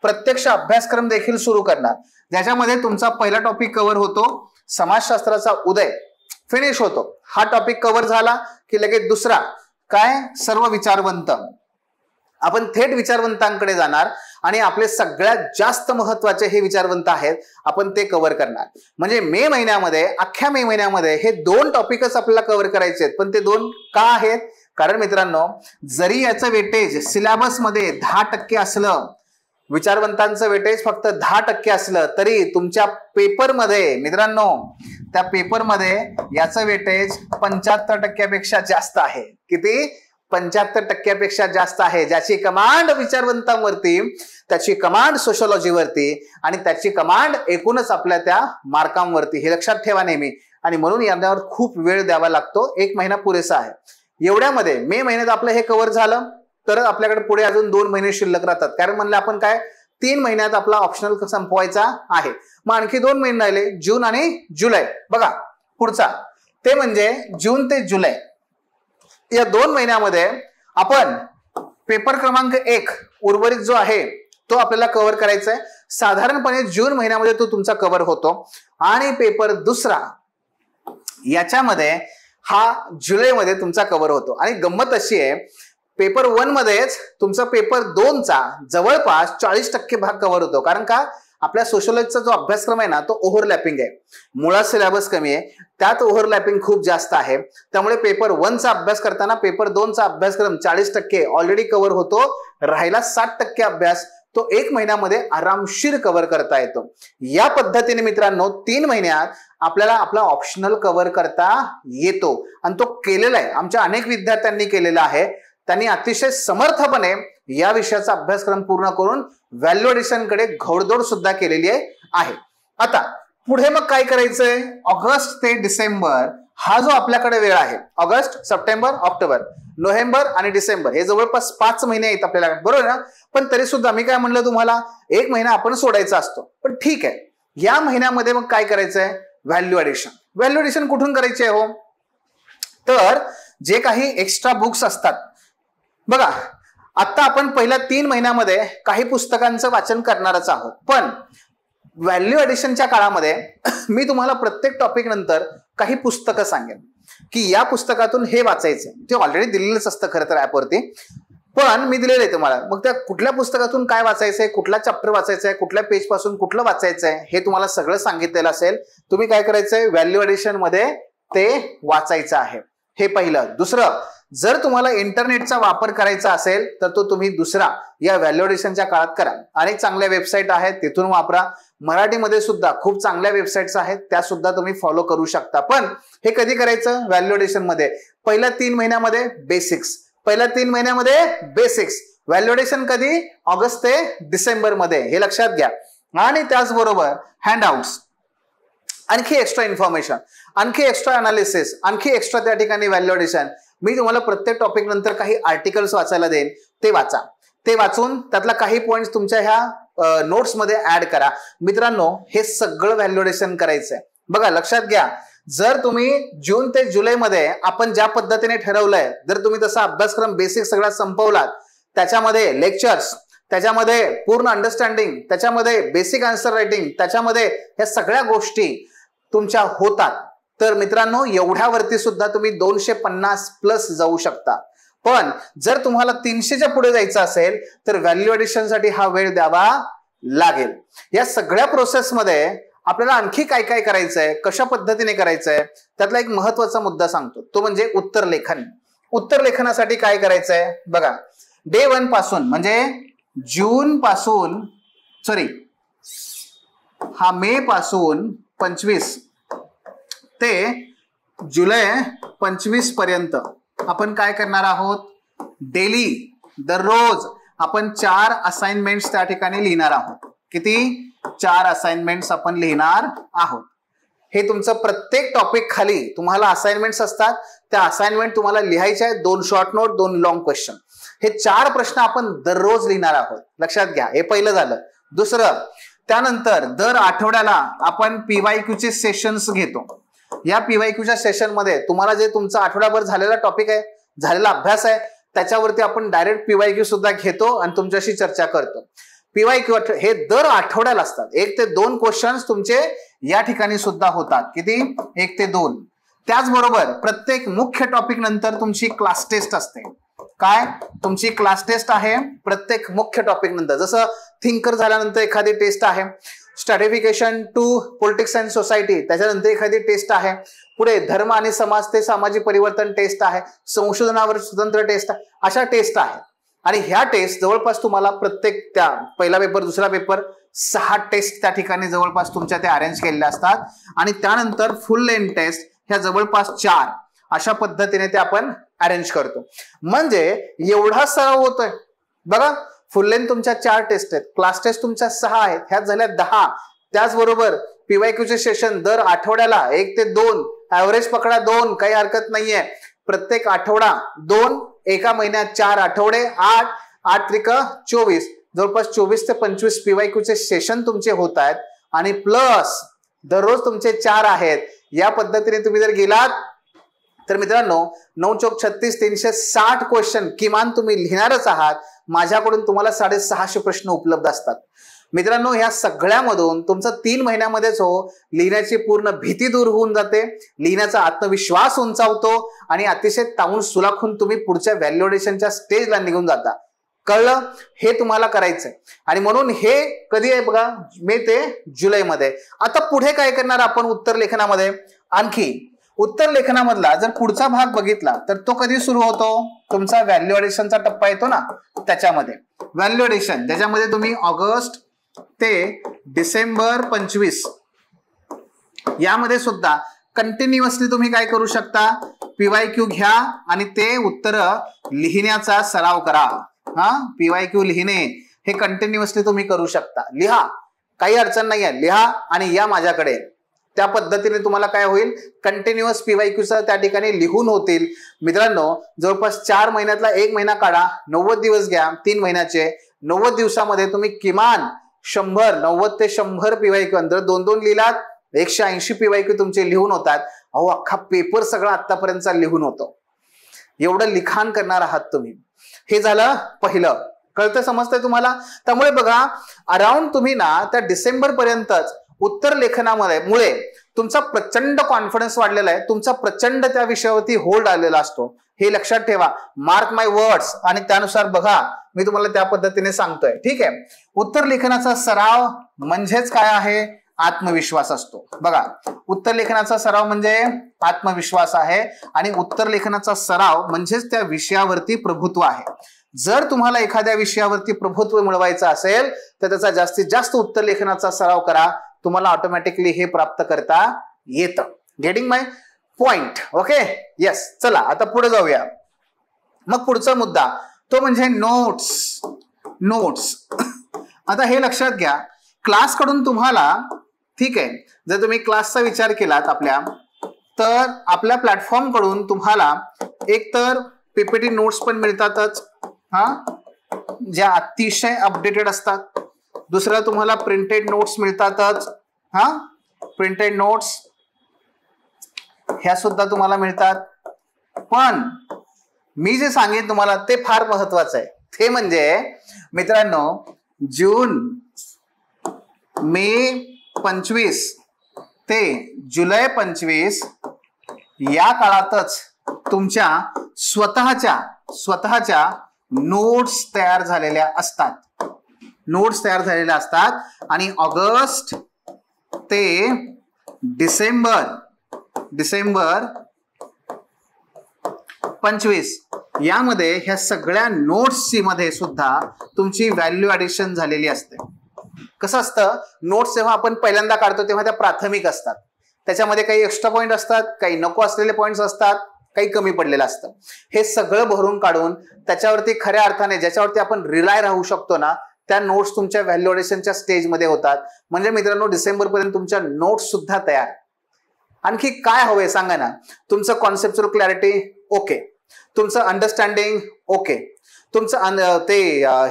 प्रत्यक्ष अभ्यासक्रम देखील सुरू करणार, ज्याच्यामध्ये तुमचा पहिला टॉपिक कव्हर होतो, समाजशास्त्राचा उदय फिनिश होतो. हा टॉपिक कव्हर झाला की लगेच दुसरा काय, सर्व विचारवंत. आपण थेट विचारवंतांकडे जाणार आणि आपले सगळ्यात जास्त महत्वाचे हे विचारवंत आहेत, आपण ते कव्हर करणार. म्हणजे मे महिन्यामध्ये, अख्ख्या मे महिन्यामध्ये हे 2 टॉपिकच आपल्याला कव्हर करायचे आहेत. पण ते 2 का आहेत? कारण मित्रांनो, जरी याचं वेटेज सिलेबसमध्ये 10% असलं, विचारवंतांचं वेटेज फक्त 10% असलं, तरी तुमच्या पेपरमध्ये मित्रांनो, त्या पेपरमध्ये याचं वेटेज 75% जास्त आहे. किती? 75% जास्त आहे. ज्याची कमांड विचारवंतांवरती, त्याची कमांड सोशॉलॉजीवरती आणि त्याची कमांड एकूणच आपल्या त्या मार्कांवरती. हे लक्षात ठेवा नेहमी. आणि म्हणून यावर खूप वेळ द्यावा लागतो. 1 महिना पुरेसा आहे. एवढ्यामध्ये मे महिन्यात आपलं हे कव्हर झालं तर आपल्याकडे पुढे अजून 2 महिने शिल्लक राहतात. कारण म्हणलं आपण काय, 3 महिन्यात आपला ऑप्शनल संपवायचा आहे. मग आणखी 2 महिने राहिले, जून आणि जुलै. बघा पुढचा, ते म्हणजे जून ते जुलै या 2 महिन्यामध्ये आपण पेपर क्रमांक 1 उर्वरित जो आहे तो आपल्याला कव्हर करायचा आहे. साधारणपणे जून महिन्यामध्ये तो तुमचा कव्हर होतो आणि पेपर दुसरा याच्यामध्ये हा जुलैमध्ये तुमचा कव्हर होतो. आणि गंमत अशी आहे, पेपर 1 मध्येच तुमचा पेपर 2चा जवळपास 40% भाग कव्हर होतो. कारण का, आपल्या सोशलॉजीचा जो अभ्यासक्रम आहे ना, तो ओव्हरलॅपिंग आहे. मुळात सिलेबस कमी आहे, त्यात ओव्हरलॅपिंग खूप जास्त आहे. त्यामुळे पेपर 1चा अभ्यास करताना पेपर 2चा अभ्यासक्रम 40% ऑलरेडी कव्हर होतो. राहिला 60% अभ्यास तो 1 महिन्यामध्ये आरामशीर कव्हर करता येतो. या पद्धतीने मित्रांनो 3 महिन्यात आपल्याला आपला ऑप्शनल कव्हर करता येतो आणि तो केलेला आहे. आमच्या अनेक विद्यार्थ्यांनी केलेला आहे. त्यांनी अतिशय समर्थपणे या विषयाचा अभ्यासक्रम पूर्ण करून व्हॅल्यू एडिशन कडे घोडदौड सुद्धा केलेली आहे. आता पुढे मग काय करायचंय, ऑगस्ट ते डिसेंबर हा जो आपल्याकडे वेळ आहे, ऑगस्ट, सप्टेंबर, ऑक्टोबर, नोव्हेंबर आणि डिसेंबर, हे जवळपास 5 महिने आहेत आपल्याला, बरोबर ना. पण तरी सुद्धा मी काय म्हणलं तुम्हाला, 1 महिना आपण सोडायचा असतो. पण ठीक आहे, या महिन्यामध्ये मग काय करायचंय, व्हॅल्यू एडिशन. व्हॅल्यू एडिशन कुठून करायचे हो, तर जे काही एक्स्ट्रा बुक्स असतात बघा, आता आपण पहिल्या 3 महिन्यामध्ये काही पुस्तकांचं वाचन करणारच आहोत. पण व्हॅल्यू एडिशनच्या काळामध्ये मी तुम्हाला प्रत्येक टॉपिक नंतर काही पुस्तकं सांगेन की या पुस्तकातून हे वाचायचं. ते ऑलरेडी दिलेलंच असतं खरं तर ऍपवरती, पण मी दिलेलं आहे तुम्हाला. मग त्या कुठल्या पुस्तकातून काय वाचायचंय, कुठला चॅप्टर वाचायचा आहे, कुठल्या पेज पासून कुठलं वाचायचंय, हे तुम्हाला सगळं सांगितलेलं असेल. तुम्ही काय करायचंय, व्हॅल्यू एडिशन मध्ये ते वाचायचं आहे. हे पहिलं. दुसरं, जर तुम्हाला इंटरनेटचा वापर करायचा असेल तर तो तुम्ही दुसरा या व्हॅल्यू एडिशनच्या काळात करा. अनेक चांगल्या वेबसाईट आहेत, तिथून वापरा. मराठीमध्ये सुद्धा खूप चांगल्या वेबसाईट्स आहेत, त्या सुद्धा तुम्ही फॉलो करू शकता. पण हे कधी करायचं, व्हॅल्यू एडिशन मध्ये पहिल्या 3 महिन्यामध्ये बेसिक्स, पहिल्या 3 महिन्यामध्ये बेसिक्स. व्हॅल्यू एडिशन कधी, ऑगस्ट ते डिसेंबर मध्ये, हे लक्षात घ्या. आणि त्याचबरोबर हँडआउट्स, आणखी एक्स्ट्रा इन्फॉर्मेशन, आणखी एक्स्ट्रा अनालिसिस, आणखी एक्स्ट्रा त्या ठिकाणी व्हॅल्यू एडिशन. मी तुम्हाला प्रत्येक टॉपिक नंतर काही आर्टिकल्स वाचायला देईन, ते वाचा. ते वाचून त्यातला काही पॉइंट्स तुमच्या ह्या नोट्स मध्ये ऍड करा. मित्रांनो, हे सगळं व्हॅल्यू एडिशन करायचंय. बघा लक्षात घ्या, जर तुम्ही जून ते जुलैमध्ये आपण ज्या पद्धतीने ठरवलंय, जर तुम्ही तसा अभ्यासक्रम बेसिक सगळा संपवलात, त्याच्यामध्ये लेक्चर्स, त्याच्यामध्ये पूर्ण अंडरस्टँडिंग, त्याच्यामध्ये बेसिक आन्सर रायटिंग, त्याच्यामध्ये ह्या सगळ्या गोष्टी तुमच्या होतात, तर मित्रांनो एवढ्यावरती सुद्धा तुम्ही 250 प्लस जाऊ शकता. पण जर तुम्हाला 300च्या पुढे जायचं असेल तर व्हॅल्यू एडिशन साठी हा वेळ द्यावा लागेल. या सगळ्या प्रोसेसमध्ये आपल्याला आणखी काय काय करायचंय, कशा पद्धतीने करायचंय, त्यातला एक महत्वाचा मुद्दा सांगतो, तो म्हणजे उत्तर लेखन. उत्तर लेखनासाठी काय करायचंय बघा, डे 1 पासून म्हणजे जून पासून मे पासून 25 ते जुलै 25 पर्यंत आपण काय करणार आहोत, डेली दररोज आपण 4 असाइनमेंट्स त्या ठिकाणी लिहिणार आहोत. किती, 4 असाइनमेंट्स आपण लिहिणार आहोत. हे तुमचं प्रत्येक टॉपिक खाली तुम्हाला असाइनमेंट्स असतात, त्या असाइनमेंट तुम्हाला लिहायच्या आहेत. 2 शॉर्ट नोट, 2 लॉंग क्वेश्चन. हे 4 प्रश्न आपण दररोज लिहिणार आहोत, लक्षात घ्या. हे पहिलं झालं. दुसरं, त्यानंतर दर आठवड्याला आपण PYQ सेशन्स घेतो. या PYQच्या सेशन मध्ये तुम्हाला जे तुमचा आठवड्याभर झालेला टॉपिक आहे, झालेला अभ्यास आहे, त्याच्यावरती आपण डायरेक्ट पीवायक्यू सुद्धा घेतो आणि तुमच्याशी चर्चा करतो. पीवायक्यू हे दर आठवड्याला असतात. 1 ते 2 क्वेश्चन्स तुमचे या ठिकाणी सुद्धा होतात. किती? 1 ते 2. त्याचबरोबर प्रत्येक मुख्य टॉपिक नंतर तुमची क्लास टेस्ट असते. काय? तुमची क्लास टेस्ट आहे प्रत्येक मुख्य टॉपिक नंतर. जसं थिंकर झाल्यानंतर एखादी टेस्ट आहे, stratification to politics and society त्याच्यानंतर एखादी टेस्ट आहे, पुढे धर्म आणि समाज ते सामाजिक परिवर्तन टेस्ट आहे, संशोधनावर स्वतंत्र टेस्ट आहे, अशा टेस्ट आहेत. आणि ह्या टेस्ट जवळपास तुम्हाला प्रत्येक त्या पहिला पेपर दुसरा पेपर 6 टेस्ट त्या ठिकाणी जवळपास तुमच्या त्या अरेंज केलेल्या असतात. आणि त्यानंतर फुल लेंथ टेस्ट ह्या जवळपास 4 अशा पद्धतीने ते आपण अरेंज करतो. म्हणजे एवढा सराव होतोय बघा. फुल लेंथ तुमच्या 4 टेस्ट आहेत, क्लास टेस्ट तुमच्या 6 आहेत, ह्यात झाल्या 10. त्याचबरोबर पीवायक्यूचे सेशन दर आठवड्याला 1 ते 2, ऍव्हरेज पकडा 2, काही हरकत नाहीये. प्रत्येक आठवडा 2, एका महिन्यात 4 आठवडे, 8 त्रिक 24, जवळपास 24 ते 25 पीवायक्यूचे सेशन तुमचे होत आहेत. आणि प्लस दररोज तुमचे 4 आहेत. या पद्धतीने तुम्ही जर गेलात तर मित्रांनो 9 चौक 36 360 क्वेश्चन किमान तुम्ही लिहिणारच आहात. माझ्याकडून तुम्हाला 650 प्रश्न उपलब्ध असतात. मित्रांनो ह्या सगळ्यामधून तुमचं 3 महिन्यामध्येच लिहिण्याची पूर्ण भीती दूर होऊन जाते, लिहिण्याचा आत्मविश्वास उंचावतो आणि अतिशय तावून सुलाखून तुम्ही पुढच्या व्हॅल्युएशनच्या स्टेजला निघून जाता. कळलं? हे तुम्हाला करायचंय. आणि म्हणून हे कधी आहे बघा, मे ते जुलैमध्ये. आता पुढे काय करणार आपण उत्तर लेखनामध्ये? आणखी उत्तर लेखनामधला जर पुढचा भाग बघितला तर तो कधी सुरू होतो? तुमचा व्हॅल्यू ॲडिशनचा टप्पा येतो ना, त्याच्यामध्ये व्हॅल्यू ॲडिशन, त्याच्यामध्ये तुम्ही ऑगस्ट ते डिसेंबर 25 यामध्ये सुद्धा कंटिन्युअसली तुम्ही काय करू शकता? पीवायक्यू घ्या आणि ते उत्तर लिहिण्याचा सराव करा. पीवायक्यू लिहिणे हे कंटिन्युअसली तुम्ही करू शकता. लिहा, काही अडचण नाही आहे, लिहा आणि या माझ्याकडे. त्या पद्धतीने तुम्हाला काय होईल? कंटिन्युअस पीवायक्यूचा त्या ठिकाणी लिहून होतील. मित्रांनो जवळपास 4 महिन्यातला 1 महिना काढा, 90 दिवस घ्या, 3 महिन्याचे 90 दिवसामध्ये तुम्ही किमान 90 ते 100 पीवायक्यू, अंदर 2-2 लिहिलात 180 पीवायक्यू तुमचे लिहून होतात. अहो अख्खा पेपर सगळा आतापर्यंतचा लिहून होतो. एवढं लिखाण करणार आहात तुम्ही. हे झालं पहिलं. कळतं? समजतंय तुम्हाला? त्यामुळे बघा अराउंड तुम्ही ना त्या डिसेंबर पर्यंतच उत्तर लेखनामध्ये मुळे तुमचा प्रचंड कॉन्फिडन्स वाढलेला आहे, तुमचा प्रचंड त्या विषयावरती होल्ड आलेला असतो. हे लक्षात ठेवा, मार्क माय वर्ड्स. आणि त्यानुसार बघा मी तुम्हाला त्या पद्धतीने सांगतोय. ठीक आहे. उत्तर लेखनाचा सराव म्हणजेच काय आहे? आत्मविश्वास असतो. बघा उत्तर लेखनाचा सराव म्हणजे आत्मविश्वास आहे आणि उत्तर लेखनाचा सराव म्हणजेच त्या विषयावरती प्रभुत्व आहे. जर तुम्हाला एखाद्या विषयावरती प्रभुत्व मिळवायचं असेल तर त्याचा जास्तीत जास्त उत्तर लेखनाचा सराव करा. तुम्हाला ऑटोमॅटिकली हे प्राप्त करता येतं. गेटिंग माय पॉइंट? Okay, yes. चला आता पुढे जाऊया. मग पुढचा मुद्दा तो म्हणजे नोट्स. आता हे लक्षात घ्या, क्लास कडून तुम्हाला, ठीक आहे, जर तुम्ही क्लासचा विचार केलात आपल्या, तर आपल्या प्लॅटफॉर्म कडून तुम्हाला एक तर पीपीटी नोट्स पण मिळतातच, ज्या अतिशय अपडेटेड असतात. दुसरं तुम्हाला प्रिंटेड नोट्स मिळतातच. प्रिंटेड नोट्स ह्या सुद्धा तुम्हाला मिळतात. पण मी जे सांगेन तुम्हाला ते फार महत्वाचं आहे. ते म्हणजे मित्रांनो जून मे 25 ते जुलै 25 या काळातच तुमच्या स्वतःच्या नोट्स तयार झालेल्या असतात. आणि ऑगस्ट ते डिसेंबर 25 यामध्ये ह्या सगळ्या नोट्सची मध्ये सुद्धा तुमची व्हॅल्यू ॲडिशन झालेली असते. कसं असतं, नोट्स जेव्हा आपण पहिल्यांदा काढतो तेव्हा त्या प्राथमिक असतात. त्याच्यामध्ये काही एक्स्ट्रा पॉइंट असतात, काही नको असलेले पॉइंट्स असतात, काही कमी पडलेलं असतं. हे सगळं भरून काढून त्याच्यावरती खऱ्या अर्थाने ज्याच्यावरती आपण रिलाय राहू शकतो ना, त्या नोट्स तुमच्या व्हॅल्यू ॲडिशनच्या स्टेजमध्ये होतात. म्हणजे मित्रांनो डिसेंबर पर्यंत तुमच्या नोट्स सुद्धा तयार. आणखी काय हवंय सांगा ना? तुमचं कॉन्सेप्च्युअल क्लॅरिटी ओके, तुमचं अंडरस्टँडिंग ओके, तुमचं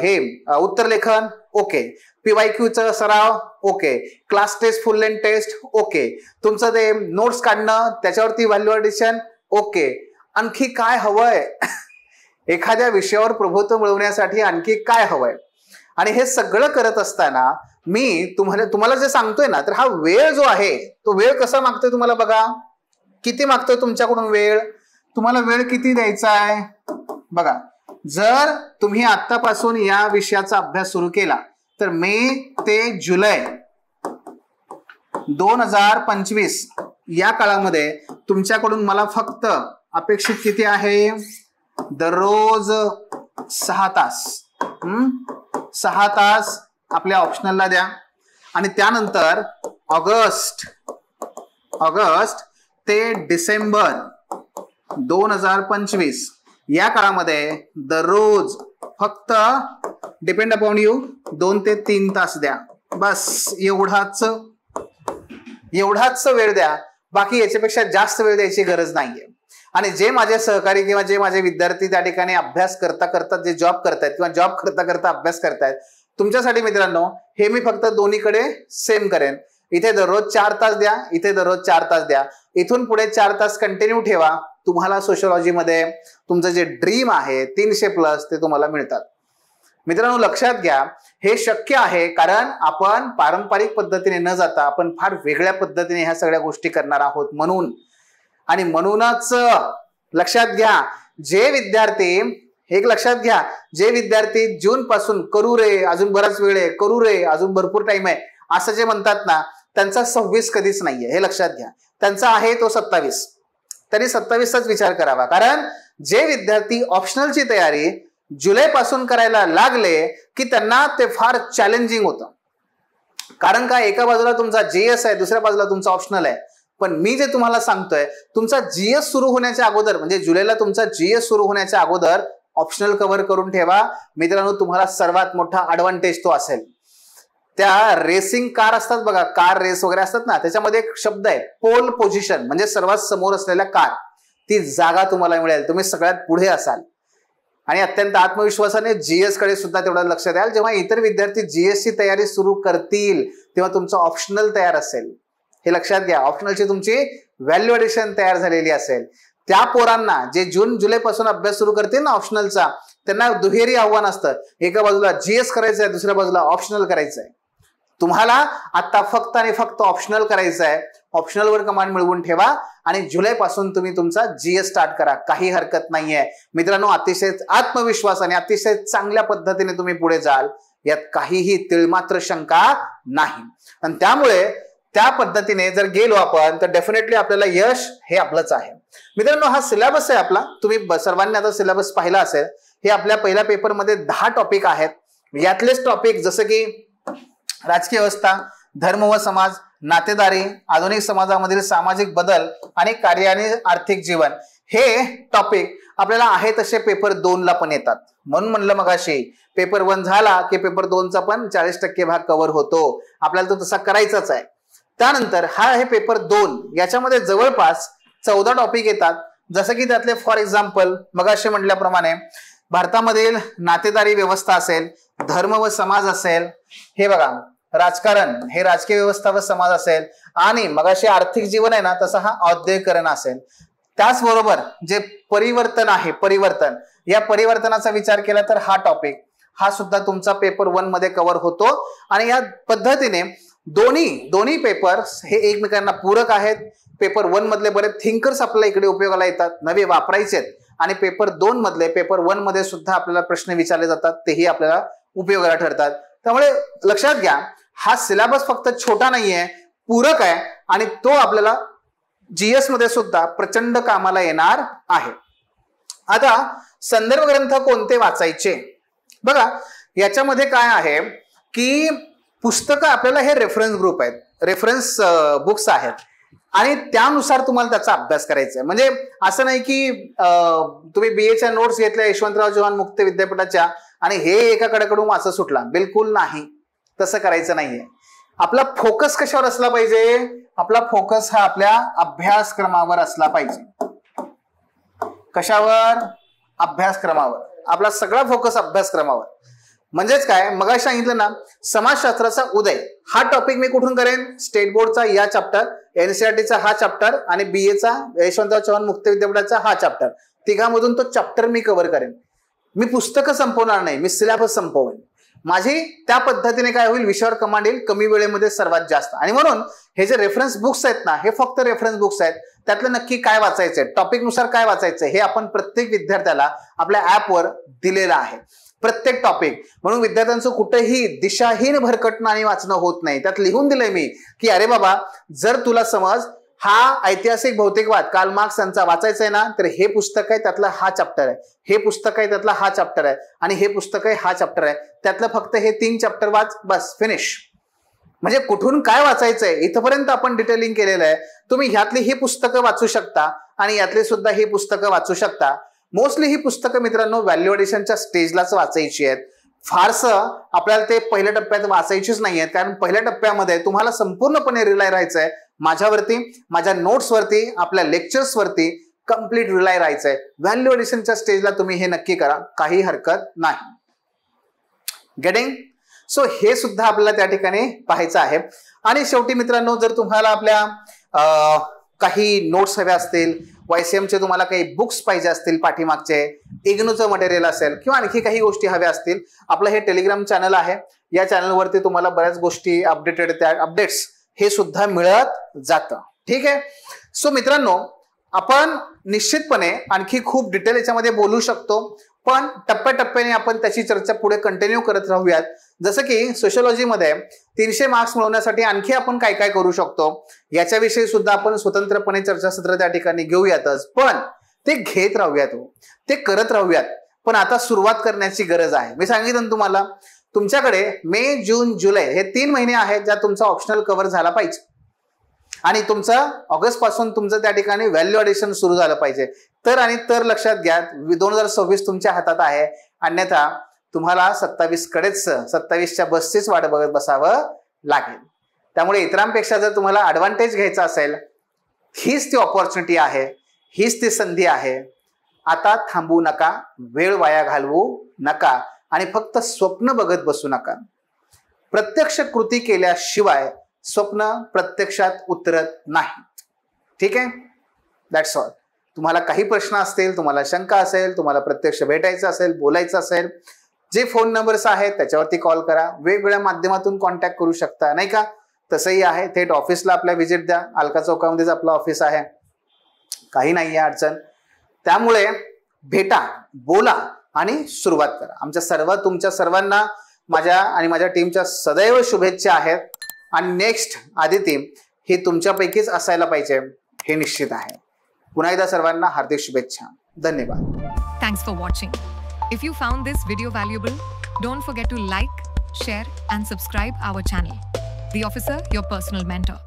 हे उत्तर लेखन ओके, पीवायक्यूचा सराव okay, class test full length test okay, तुमचं ते नोट्स काढणं त्याच्यावरती व्हॅल्यू ॲडिशन ओके. आणखी काय हवंय? एखाद्या विषयावर प्रभुत्व मिळवण्यासाठी आणखी काय हवंय. आणि हे सगळं करत असताना मी तुम्हाला जे सांगतोय ना, तर हा वेळ जो आहे तो वेळ कसा मागतोय तुम्हाला बघा. किती मागतोय तुमच्याकडून वेळ. तुम्हाला वेळ किती द्यायचा आहे बघा. जर तुम्ही आतापासून या विषयाचा अभ्यास सुरू केला तर मे ते जुलै 2025 या काळामध्ये तुमच्याकडून मला फक्त अपेक्षित किती आहे. दररोज 6 तास 6 तास आपल्या ऑप्शनलला द्या. आणि त्यानंतर ऑगस्ट ते डिसेंबर 2025 या काळामध्ये दररोज फक्त डिपेंड अपॉन यू 2 ते 3 तास द्या. बस एवढाच वेळ द्या. बाकी याच्यापेक्षा जास्त वेळ द्यायची गरज नाहीये. आणि जे माझे सहकारी किंवा जे माझे विद्यार्थी त्या ठिकाणी अभ्यास करता करता जे जॉब करतायत किंवा जॉब करता करता अभ्यास करतायत, तुमच्यासाठी मित्रांनो हे मी फक्त दोन्हीकडे सेम करेन. इथे दररोज 4 तास द्या, इथे दररोज 4 तास द्या. इथून पुढे 4 तास कंटिन्यू ठेवा. तुम्हाला सोशिओलॉजीमध्ये तुमचं जे ड्रीम आहे 300+ ते तुम्हाला मिळतात. मित्रांनो लक्षात घ्या, हे शक्य आहे कारण आपण पारंपरिक पद्धतीने न जाता आपण फार वेगळ्या पद्धतीने ह्या सगळ्या गोष्टी करणार आहोत म्हणून. आणि म्हणूनच लक्षात घ्या, जे विद्यार्थी जून पासून करू रे अजून बराच वेळ आहे, करू रे अजून भरपूर टाइम आहे असं जे म्हणतात ना, त्यांचा 26 कधीच नाहीये. हे लक्षात घ्या. त्यांचा आहे तो 27. त्यांनी 27चाच विचार करावा. कारण जे विद्यार्थी ऑप्शनलची तयारी जुलै पासून करायला लागले की त्यांना ते फार चॅलेंजिंग होतं. कारण का, एका बाजूला तुमचा जीएस आहे, दुसऱ्या बाजूला तुमचा ऑप्शनल आहे. पण मी जे तुम्हाला सांगतोय, तुमचा जीएस सुरू होण्याच्या अगोदर म्हणजे जुलैला तुमचा जीएस सुरू होण्याच्या अगोदर ऑप्शनल कव्हर करून ठेवा. मित्रांनो तुम्हाला सर्वात मोठा ऍडव्हान्टेज तो असेल. त्या रेसिंग कार असतात बघा, कार रेस वगैरे असतात ना, त्याच्यामध्ये एक शब्द आहे पोल पोझिशन, म्हणजे सर्वात समोर असलेल्या कार. ती जागा तुम्हाला मिळेल, तुम्ही सगळ्यात पुढे असाल. आणि अत्यंत आत्मविश्वासाने जीएस कडे सुद्धा तेवढं लक्ष द्याल. जेव्हा इतर विद्यार्थी जीएस ची तयारी सुरू करतील तेव्हा तुमचं ऑप्शनल तयार असेल. हे लक्षात घ्या, ऑप्शनलची तुमची व्हॅल्यू एडिशन तयार झालेली असेल. त्या पोरांना जे जून जुलै पासून अभ्यास सुरू करतील ना ऑप्शनलचा, त्यांना दुहेरी आव्हान असतं. एका बाजूला जीएस करायचं आहे, दुसऱ्या बाजूला ऑप्शनल करायचं आहे. तुम्हाला आता फक्त आणि फक्त ऑप्शनल करायचं आहे. ऑप्शनलवर कमांड मिळवून ठेवा आणि जुलै पासून तुम्ही तुमचा जीएस स्टार्ट करा. काही हरकत नाहीये मित्रांनो. अतिशय आत्मविश्वास आणि अतिशय चांगल्या पद्धतीने तुम्ही पुढे जाल, यात काहीही तिळमात्र शंका नाही. आणि त्यामुळे त्या पद्धतीने जर गेलो आपण तर डेफिनेटली आपल्याला यश हे आपलंच आहे. मित्रांनो हा सिलेबस आहे आपला. तुम्ही सर्वांनी आता सिलेबस पाहिला असेल. हे आपल्या पहिल्या पेपरमध्ये 10 टॉपिक आहेत. यातलेच टॉपिक जसं की राजकीय व्यवस्था, धर्म व समाज, नातेदारी, आधुनिक समाजामधील सामाजिक बदल आणि कार्य आणि आर्थिक जीवन, हे टॉपिक आपल्याला आहे तसे पेपर 2 ला पण येतात. म्हणून म्हणलं मगाशी पेपर 1 झाला की पेपर 2 चा पण 40% भाग कव्हर होतो. आपल्याला तो तसा करायचाच आहे. त्यानंतर हा आहे पेपर 2. याच्यामध्ये जवळपास 14 टॉपिक येतात. जसं की त्यातले फॉर एक्झाम्पल मगाशी म्हटल्याप्रमाणे भारतामधील नातेदारी व्यवस्था असेल, धर्म व समाज असेल, हे बघा राजकारण हे राजकीय व्यवस्था व समाज असेल, आणि मगाशी आर्थिक जीवन आहे ना तसा हा औद्योगिकरण असेल. त्याचबरोबर जे परिवर्तन आहे, परिवर्तन, या परिवर्तनाचा विचार केला तर हा टॉपिक हा सुद्धा तुमचा पेपर 1 मध्ये कव्हर होतो. आणि या पद्धतीने दोन्ही पेपर्स हे एकमेकांना पूरक आहेत. पेपर 1 मधले बरेच थिंकर्स आपल्याला इकडे उपयोगाला येतात, नवे वापरायचे आहेत. आणि पेपर 2 मधले पेपर 1 मध्ये सुद्धा आपल्याला प्रश्न विचारले जातात, तेही आपल्याला उपयोगाला ठरतात. त्यामुळे लक्षात घ्या, हा सिलेबस फक्त छोटा नाहीये, पूरक आहे. आणि तो आपल्याला जीएस मध्ये सुद्धा प्रचंड कामाला येणार आहे. आता संदर्भ ग्रंथ कोणते वाचायचे बघा. याच्यामध्ये काय आहे की पुस्तकं आपल्याला हे रेफरन्स ग्रुप आहेत, रेफरन्स बुक्स आहेत, आणि त्यानुसार तुम्हाला त्याचा अभ्यास करायचा आहे. म्हणजे असं नाही की तुम्ही बीएच्या नोट्स घेतल्या यशवंतराव चव्हाण मुक्त विद्यापीठाच्या आणि हे एकाकडेकडून वाचत सुटला, बिलकुल नाही. तसं करायचं नाहीये. आपला फोकस कशावर असला पाहिजे? आपला फोकस हा आपल्या अभ्यासक्रमावर असला पाहिजे. कशावर? अभ्यासक्रमावर. आपला सगळा फोकस अभ्यासक्रमावर. म्हणजेच काय, मगाशी सांगितलं ना, समाजशास्त्राचा उदय हा टॉपिक मी कुठून करेन? स्टेट बोर्डचा या चॅप्टर, एनसीईआरटीचा हा चॅप्टर आणि बीएचा यशवंतराव चव्हाण मुक्त विद्यापीठाचा हा चॅप्टर, तिघांमधून तो चॅप्टर मी कव्हर करेन. मी पुस्तकं संपवणार नाही, मी सिलेबस संपवेन. माझी त्या पद्धतीने काय होईल, विषयावर कमांड येईल कमी वेळेमध्ये सर्वात जास्त. आणि म्हणून हे जे रेफरन्स बुक्स आहेत ना, हे फक्त रेफरन्स बुक्स आहेत. त्यातलं नक्की काय वाचायचंय, टॉपिकनुसार काय वाचायचंय हे आपण प्रत्येक विद्यार्थ्याला आपल्या ऍपवर दिलेलं आहे, प्रत्येक टॉपिक. म्हणून विद्यार्थ्यांचं कुठेही दिशाहीन भरकटणं आणि वाचणं होत नाही. त्यात लिहून दिलंय मी की अरे बाबा, जर तुला समज हा ऐतिहासिक भौतिकवाद कार्ल मार्क्स यांचा वाचायचा आहे ना, तर हे पुस्तक आहे त्यातला हा चॅप्टर आहे, हे पुस्तक आहे त्यातला हा चॅप्टर आहे, आणि हे पुस्तक आहे हा चॅप्टर आहे, त्यातलं फक्त हे 3 चॅप्टर वाच, बस फिनिश. म्हणजे कुठून काय वाचायचंय इथपर्यंत आपण डिटेलिंग केलेलं आहे. तुम्ही ह्यातली ही पुस्तकं वाचू शकता आणि यातली सुद्धा ही पुस्तकं वाचू शकता. मोस्टली ही पुस्तकं मित्रांनो व्हॅल्यू एडिशनच्या स्टेजलाच वाचायची आहेत. फारसं आपल्याला ते पहिल्या टप्प्यात वाचायचीच नाही आहेत, कारण पहिल्या टप्प्यामध्ये तुम्हाला संपूर्णपणे रिलाय राहायचंय माझ्यावरती, माझ्या नोट्सवरती, आपल्या लेक्चर्सवरती कम्प्लीट रिलाय राहायचंय. व्हॅल्यू एडिशनच्या स्टेजला तुम्ही हे नक्की करा, काही हरकत नाही. गेटिंग? सो हे सुद्धा आपल्याला त्या ठिकाणी पाहायचं आहे. आणि शेवटी मित्रांनो, जर तुम्हाला आपल्या काही नोट्स हव्या असतील, YCMचे तुम्हाला काही बुक्स पाहिजे असतील, पाठीमागचे इग्नूचं मटेरियल असेल किंवा आणखी काही गोष्टी हव्या असतील, आपलं हे टेलिग्राम चॅनल आहे. या चॅनलवरती तुम्हाला बऱ्याच गोष्टी अपडेटेड, त्या अपडेट्स हे सुद्धा मिळत जातं. ठीक आहे. सो मित्रांनो, आपण निश्चितपणे आणखी खूप डिटेल याच्यामध्ये बोलू शकतो, पण टप्प्याटप्प्याने आपण त्याची चर्चा पुढे कंटिन्यू करत राहूयात. जसं की सोशिओलॉजीमध्ये 300 मार्क्स मिळवण्यासाठी आणखी आपण काय काय करू शकतो याच्याविषयी सुद्धा आपण स्वतंत्रपणे चर्चासत्र त्या ठिकाणी घेऊयातच. पण ते घेत राहूयात, ते करत राहूयात. पण आता सुरुवात करण्याची गरज आहे. मी सांगितलं तुम्हाला, तुमच्याकडे मे, जून, जुलै हे 3 महिने आहेत ज्यात तुमचा ऑप्शनल कव्हर झाला पाहिजे, आणि तुमचं ऑगस्ट पासून तुमचं त्या ठिकाणी व्हॅल्यू एडिशन सुरू झालं पाहिजे. तर आणि तर लक्षात घ्या, 2026 तुमच्या हातात आहे. अन्यथा तुम्हाला 27 कडेच, 27च्या बसचीच वाट बघत बसावं लागेल. त्यामुळे इतरांपेक्षा जर तुम्हाला ऍडव्हान्टेज घ्यायचा असेल, हीच ती ऑपॉर्च्युनिटी आहे, हीच ती संधी आहे. आता थांबू नका, वेळ वाया घालवू नका, आणि फक्त स्वप्न बघत बसू नका. प्रत्यक्ष कृती केल्याशिवाय स्वप्न प्रत्यक्षात उतरत नाही. ठीक आहे. That's all. तुम्हाला काही प्रश्न असतील, तुम्हाला शंका असेल, तुम्हाला प्रत्यक्ष भेटायचं असेल, बोलायचं असेल, जे फोन नंबर्स आहेत त्याच्यावरती कॉल करा. वेगवेगळ्या माध्यमातून कॉन्टॅक्ट करू शकता, नाही का? तसंही आहे, थेट ऑफिसला आपल्या व्हिजिट द्या. अलका चौकामध्येच आपलं ऑफिस आहे, काही नाही आहे अडचण. त्यामुळे भेटा, बोला आणि सुरुवात करा. तुमच्या सर्वांना माझ्या आणि माझ्या टीमच्या सदैव शुभेच्छा आहेत. आणि नेक्स्ट आदिती हे तुमच्यापैकीच असायला पाहिजे हे निश्चित आहे. पुन्हा एकदा सर्वांना हार्दिक शुभेच्छा. धन्यवाद. Thanks for watching. If you found this video valuable, don't forget to like, share and subscribe our channel. The Officer, your personal mentor.